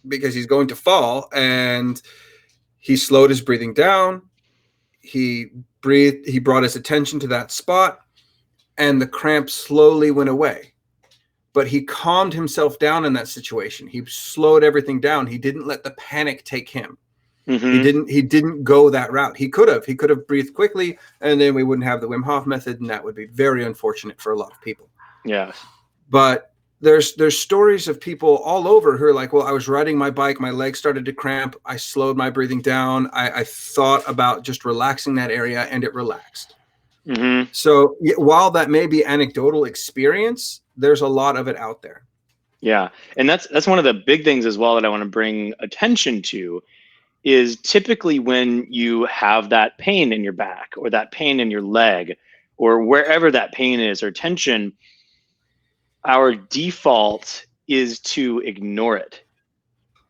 because he's going to fall. And he slowed his breathing down. He brought his attention to that spot, and the cramp slowly went away. But he calmed himself down in that situation. He slowed everything down. He didn't let the panic take him. He didn't go that route. He could have breathed quickly, and then we wouldn't have the Wim Hof method, and that would be very unfortunate for a lot of people. Yeah. But there's stories of people all over who are like, well, I was riding my bike, my legs started to cramp, I slowed my breathing down, I thought about just relaxing that area, and it relaxed. So while that may be anecdotal experience, there's a lot of it out there. Yeah. And that's one of the big things as well that I want to bring attention to is typically when you have that pain in your back or that pain in your leg or wherever that pain is or tension, our default is to ignore it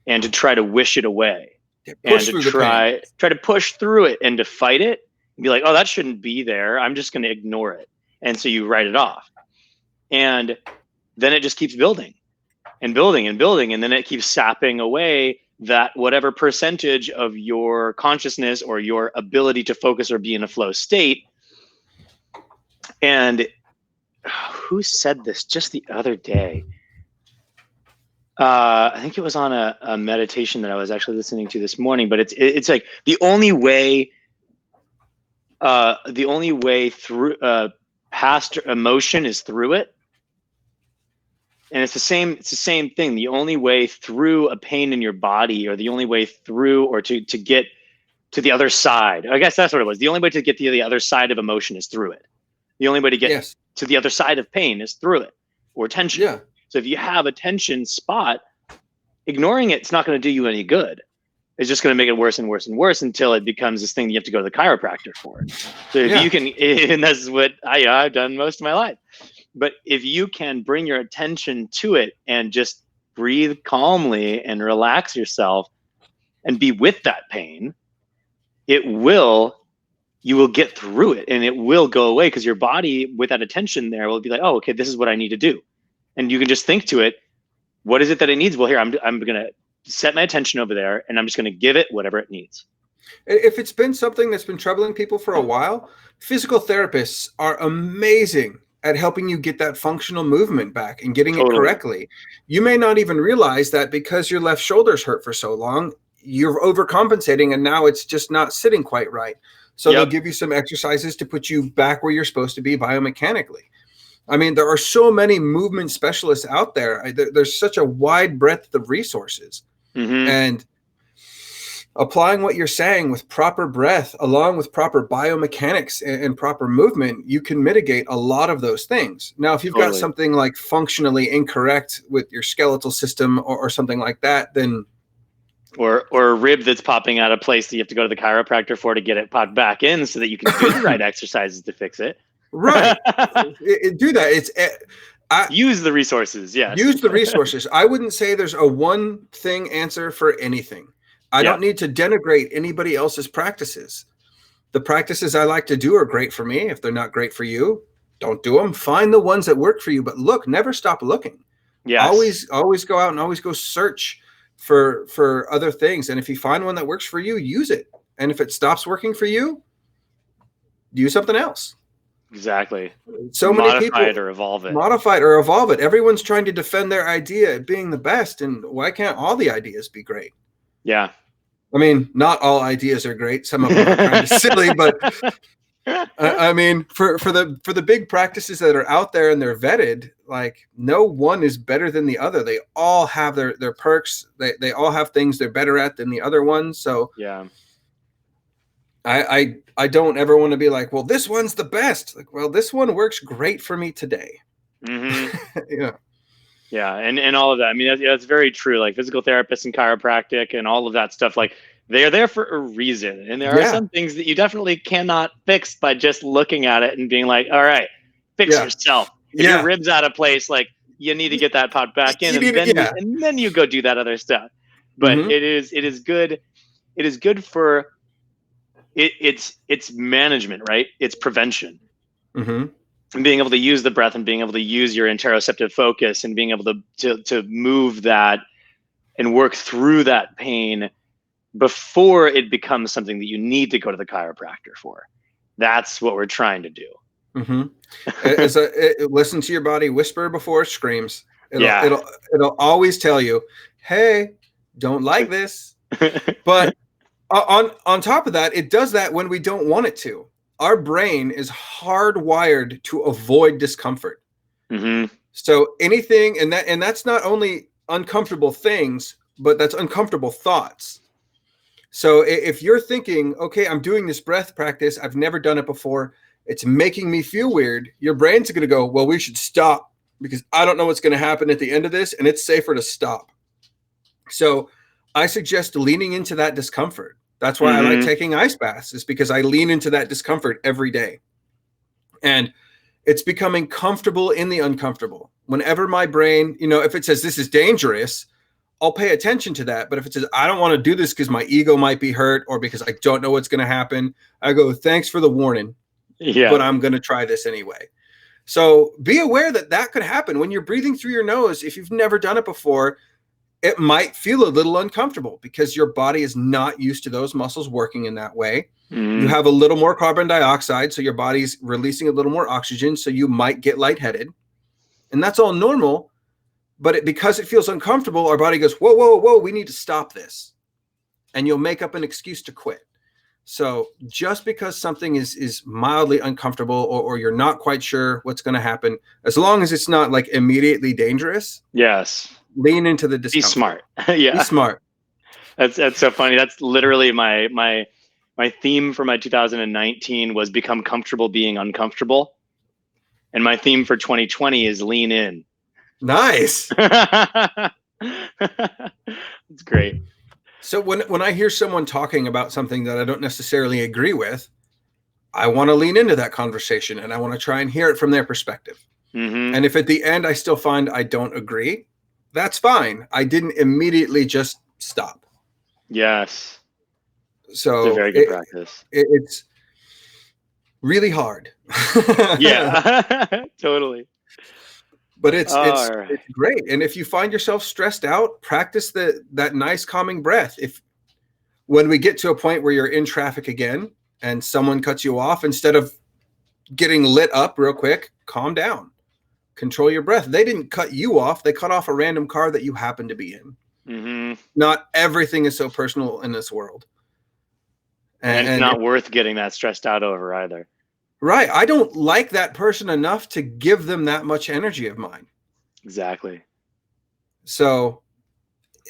and to try to wish it away and to try to push through it and to fight it and be like, oh, that shouldn't be there. I'm just going to ignore it. And so you write it off. And then it just keeps building and building and building. And then it keeps sapping away that whatever percentage of your consciousness or your ability to focus or be in a flow state. And who said this just the other day? I think it was on a meditation that I was actually listening to this morning, but it's like the only way through past emotion is through it. And it's the same thing. The only way through a pain in your body, or the only way through, or to get to the other side. I guess that's what it was. The only way to get to the other side of emotion is through it. The only way to get to the other side of pain is through it, or tension. Yeah. So if you have a tension spot, ignoring it's not going to do you any good. It's just going to make it worse and worse and worse until it becomes this thing you have to go to the chiropractor for. So if you can, and that's what I've done most of my life. But if you can bring your attention to it and just breathe calmly and relax yourself and be with that pain, you will get through it and it will go away, because your body with that attention there will be like, oh, okay, this is what I need to do. And you can just think to it, what is it that it needs? Well, here, I'm going to set my attention over there and I'm just going to give it whatever it needs. If it's been something that's been troubling people for a while, physical therapists are amazing at helping you get that functional movement back and getting it correctly. You may not even realize that because your left shoulder's hurt for so long, you're overcompensating and now it's just not sitting quite right. So they'll give you some exercises to put you back where you're supposed to be biomechanically. I mean, there are so many movement specialists out there. There's such a wide breadth of resources. And applying what you're saying with proper breath, along with proper biomechanics and proper movement, you can mitigate a lot of those things. Now, if you've got something like functionally incorrect with your skeletal system or something like that, then... Or a rib that's popping out of place that you have to go to the chiropractor for to get it popped back in so that you can do the right exercises to fix it. Right. Do that. Use the resources. Yes. Use the resources. I wouldn't say there's a one thing answer for anything. I don't need to denigrate anybody else's practices. The practices I like to do are great for me. If they're not great for you, don't do them. Find the ones that work for you, but never stop looking. Always go out and always go search for other things. And if you find one that works for you, use it And if it stops working for you, use something else. Exactly. So many people modify it or evolve it. Modify it or evolve it. Everyone's trying to defend their idea at being the best. And why can't all the ideas be great? Yeah. I mean, not all ideas are great. Some of them are kind of silly, but I mean, for the big practices that are out there and they're vetted, like no one is better than the other. They all have their perks. They all have things they're better at than the other ones. So yeah, I don't ever want to be like, well, this one's the best. Like, well, this one works great for me today. Yeah. Yeah. And all of that. I mean, that's very true. Like physical therapists and chiropractic and all of that stuff, like they are there for a reason. And there are some things that you definitely cannot fix by just looking at it and being like, all right, fix yourself. If your rib's out of place, like you need to get that popped back in and then you go do that other stuff. But it is good. It is good for it's management, right? It's prevention. And being able to use the breath and being able to use your interoceptive focus and being able to move that and work through that pain before it becomes something that you need to go to the chiropractor for. That's what we're trying to do. Listen to your body whisper before it screams. It'll always tell you, hey, don't like this. But on top of that, it does that when we don't want it to. Our brain is hardwired to avoid discomfort. So anything, and that's not only uncomfortable things, but that's uncomfortable thoughts. So if you're thinking, okay, I'm doing this breath practice, I've never done it before, it's making me feel weird, your brain's going to go, well, we should stop because I don't know what's going to happen at the end of this, and it's safer to stop. So I suggest leaning into that discomfort. That's why I like taking ice baths, is because I lean into that discomfort every day. And it's becoming comfortable in the uncomfortable. Whenever my brain, if it says this is dangerous, I'll pay attention to that. But if it says I don't want to do this because my ego might be hurt or because I don't know what's going to happen, I go, thanks for the warning. But I'm going to try this anyway. So be aware that could happen when you're breathing through your nose. If you've never done it before, it might feel a little uncomfortable because your body is not used to those muscles working in that way. You have a little more carbon dioxide, so your body's releasing a little more oxygen, so you might get lightheaded. And that's all normal. But because it feels uncomfortable, our body goes, whoa, whoa, whoa, we need to stop this. And you'll make up an excuse to quit. So just because something is mildly uncomfortable or you're not quite sure what's going to happen, as long as it's not like immediately dangerous. Yes. Lean into the discomfort. Be smart. Be smart. That's so funny. That's literally my theme for my 2019 was become comfortable being uncomfortable. And my theme for 2020 is lean in. Nice. It's great. So when I hear someone talking about something that I don't necessarily agree with, I want to lean into that conversation and I want to try and hear it from their perspective. And if at the end I still find I don't agree, that's fine. I didn't immediately just stop. Yes. So it's a very good practice. It's really hard. Yeah, totally. But it's great. And if you find yourself stressed out, practice that nice calming breath. When we get to a point where you're in traffic again and someone cuts you off, instead of getting lit up real quick, calm down. Control your breath. They didn't cut you off. They cut off a random car that you happen to be in. Not everything is so personal in this world. And it's not worth getting that stressed out over either. Right. I don't like that person enough to give them that much energy of mine. Exactly. So,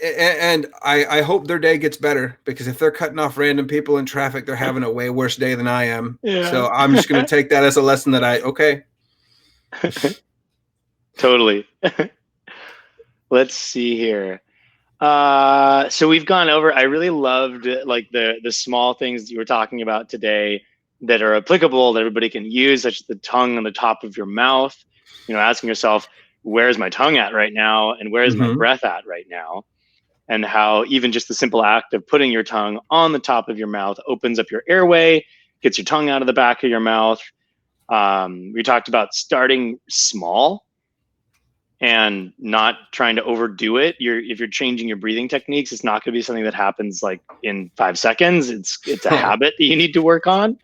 and I hope their day gets better, because if they're cutting off random people in traffic, they're having a way worse day than I am. So I'm just going to take that as a lesson that okay. Totally. Let's see here. So we've gone over, I really loved like the small things you were talking about today that are applicable, that everybody can use, such as the tongue on the top of your mouth, asking yourself, where's my tongue at right now? And where's my breath at right now? And how even just the simple act of putting your tongue on the top of your mouth opens up your airway, gets your tongue out of the back of your mouth. We talked about starting small and not trying to overdo it. If you're changing your breathing techniques, it's not going to be something that happens like in 5 seconds. It's a habit that you need to work on.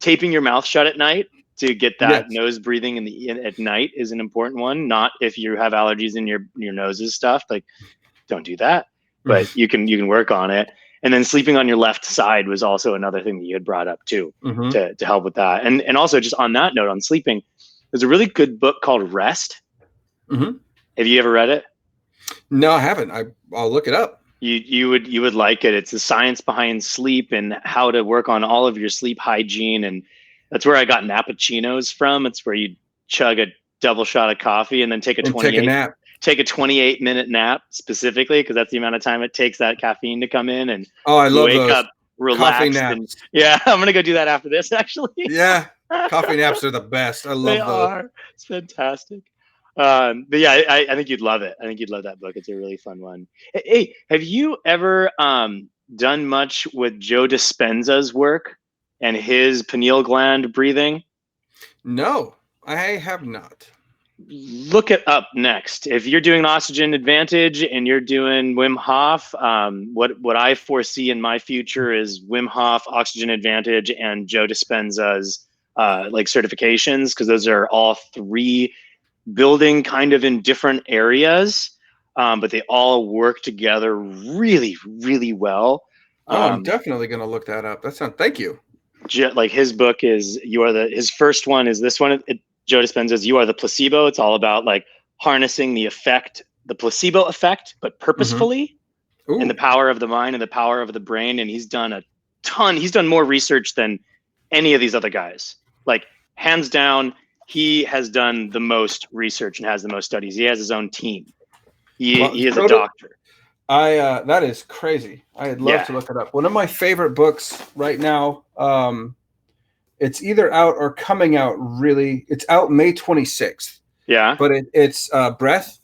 Taping your mouth shut at night to get that nose breathing at night is an important one. Not if you have allergies in your noses stuff, like don't do that, but you can work on it. And then sleeping on your left side was also another thing that you had brought up too, to help with that. And also just on that note on sleeping, there's a really good book called Rest. Have you ever read it? No, I haven't. I'll look it up. You would like it. It's the science behind sleep and how to work on all of your sleep hygiene. And that's where I got nappuccinos from. It's where you chug a double shot of coffee and then take a 28-minute nap specifically, because that's the amount of time it takes that caffeine to come in. And I love wake those up relaxed. And I'm gonna go do that after this actually. Yeah. Coffee naps are the best. I love those. It's fantastic. But yeah, I think you'd love it. I think you'd love that book. It's a really fun one. Hey, have you ever done much with Joe Dispenza's work and his pineal gland breathing? No, I have not. Look it up next. If you're doing Oxygen Advantage and you're doing Wim Hof, what I foresee in my future is Wim Hof, Oxygen Advantage, and Joe Dispenza's like certifications, because those are all 3 building kind of in different areas, but they all work together really, really well. I'm definitely going to look that up. Thank you. Like his book is his first one is this one. Joe Dispenza's You Are the Placebo. It's all about like harnessing the placebo effect, but purposefully, and the power of the mind and the power of the brain. And he's done a ton. He's done more research than any of these other guys. Like hands down, he has done the most research and has the most studies. He has his own team. He is a doctor. That is crazy. I'd love to look it up. One of my favorite books right now, it's either out or coming out it's out May 26th. Yeah. But it's Breath.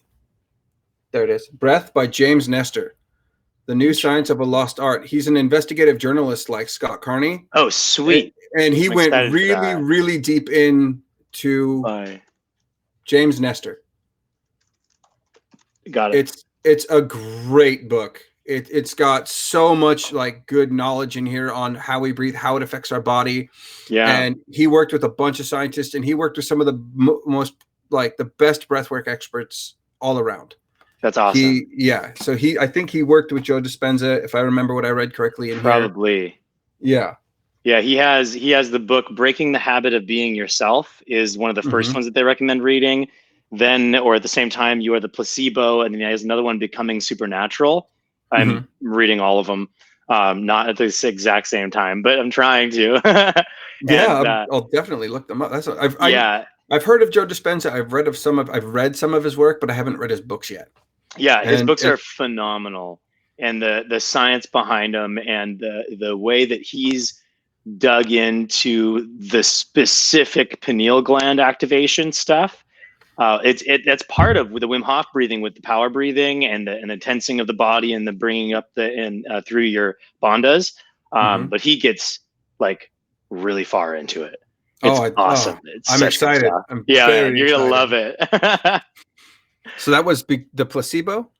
There it is. Breath by James Nestor. The New Science of a Lost Art. He's an investigative journalist like Scott Carney. Oh, sweet. And he went really, really deep into James Nestor. Got it. It's a great book. It's got so much like good knowledge in here on how we breathe, how it affects our body. Yeah. And he worked with a bunch of scientists, and he worked with some of the most like the best breathwork experts all around. That's awesome. So I think he worked with Joe Dispenza, if I remember what I read correctly. Probably. Yeah. Yeah. He has the book Breaking the Habit of Being Yourself is one of the first ones that they recommend reading. Then, or at the same time, You Are the Placebo. And then he has another one, Becoming Supernatural. I'm reading all of them, not at the exact same time, but I'm trying to. I'll definitely look them up. I've heard of Joe Dispenza. I've read some of his work, but I haven't read his books yet. Yeah, his books are phenomenal, and the science behind them, and the way that he's dug into the specific pineal gland activation stuff. That's part of the Wim Hof breathing with the power breathing and the tensing of the body and the bringing up through your bandhas. But he gets like really far into it. It's awesome. I'm excited. You're gonna love it. So that was the placebo.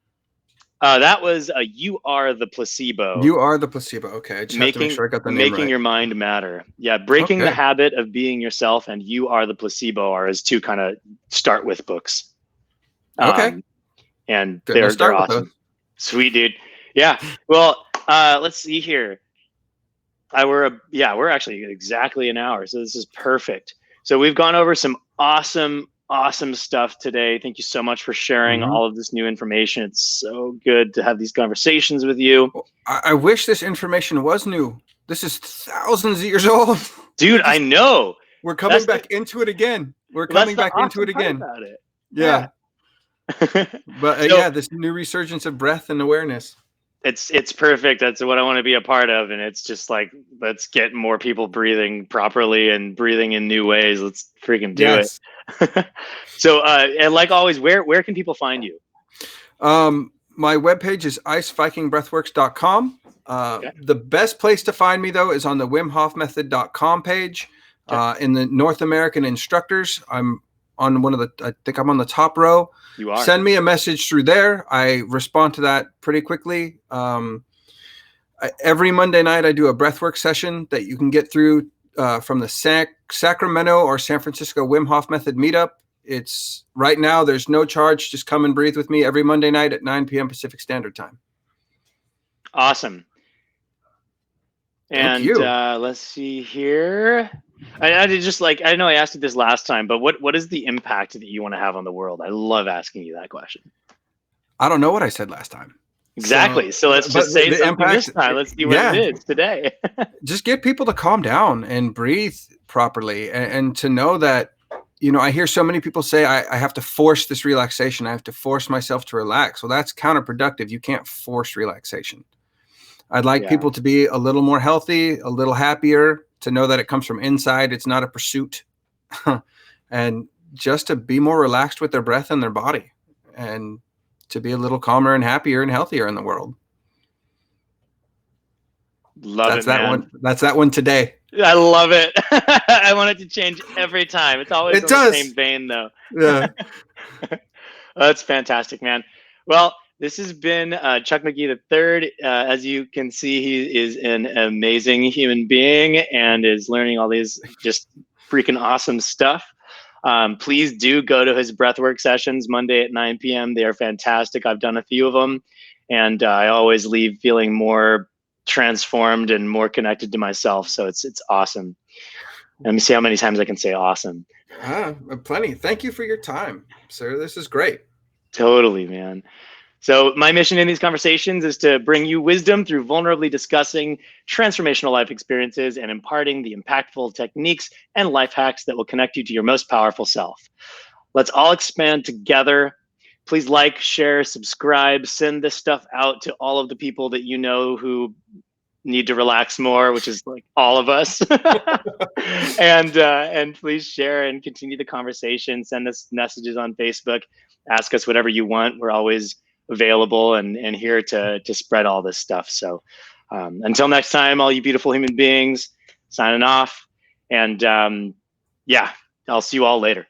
That was You Are the Placebo. You Are the Placebo. Okay, I just have to make sure I got the name right. Making Your Mind Matter. Yeah, Breaking the Habit of Being Yourself and You Are the Placebo are his 2 kind of start with books. And they're awesome. Sweet, dude. Yeah. Well, let's see here. We're actually exactly an hour, so this is perfect. So we've gone over some awesome stuff today. Thank you so much for sharing all of this new information. It's so good to have these conversations with you. I wish this information was new. This is thousands of years old. Dude, I know. We're coming back into it again. About it. Yeah. But this new resurgence of breath and awareness. It's perfect. That's what I want to be a part of. And it's just like, let's get more people breathing properly and breathing in new ways. Let's freaking do it. So, and like always, where can people find you? My webpage is icevikingbreathworks.com. The best place to find me, though, is on the wimhofmethod.com page. In the North American instructors, I'm on I think I'm on the top row. You are. Send me a message through there. I respond to that pretty quickly. Every Monday night, I do a breathwork session that you can get through from the Sacramento or San Francisco Wim Hof Method meetup. It's right now, there's no charge. Just come and breathe with me every Monday night at 9 p.m. Pacific Standard Time. Awesome. Thank you. Let's see here. I just I know I asked you this last time, but what is the impact that you want to have on the world? I love asking you that question. I don't know what I said last time. Exactly. So let's just say something this time. Let's see what it is today. Just get people to calm down and breathe properly, and to know that, I hear so many people say, I have to force this relaxation. I have to force myself to relax. Well, that's counterproductive. You can't force relaxation. I'd like people to be a little more healthy, a little happier, to know that it comes from inside. It's not a pursuit. And just to be more relaxed with their breath and their body, and to be a little calmer and happier and healthier in the world. That's that one today. I love it. I want it to change every time. It's always in the same vein, though. Yeah. That's fantastic, man. Well, this has been Chuck McGee III. As you can see, he is an amazing human being and is learning all these just freaking awesome stuff. Please do go to his breathwork sessions Monday at 9 p.m. They are fantastic. I've done a few of them, and I always leave feeling more transformed and more connected to myself. So it's awesome. Let me see how many times I can say awesome. Plenty. Thank you for your time, sir. This is great. Totally, man. So my mission in these conversations is to bring you wisdom through vulnerably discussing transformational life experiences and imparting the impactful techniques and life hacks that will connect you to your most powerful self. Let's all expand together. Please like, share, subscribe, send this stuff out to all of the people that you know who need to relax more, which is like all of us. And please share and continue the conversation. Send us messages on Facebook. Ask us whatever you want. We're always available and here to spread all this stuff. So until next time, all you beautiful human beings, signing off. And I'll see you all later.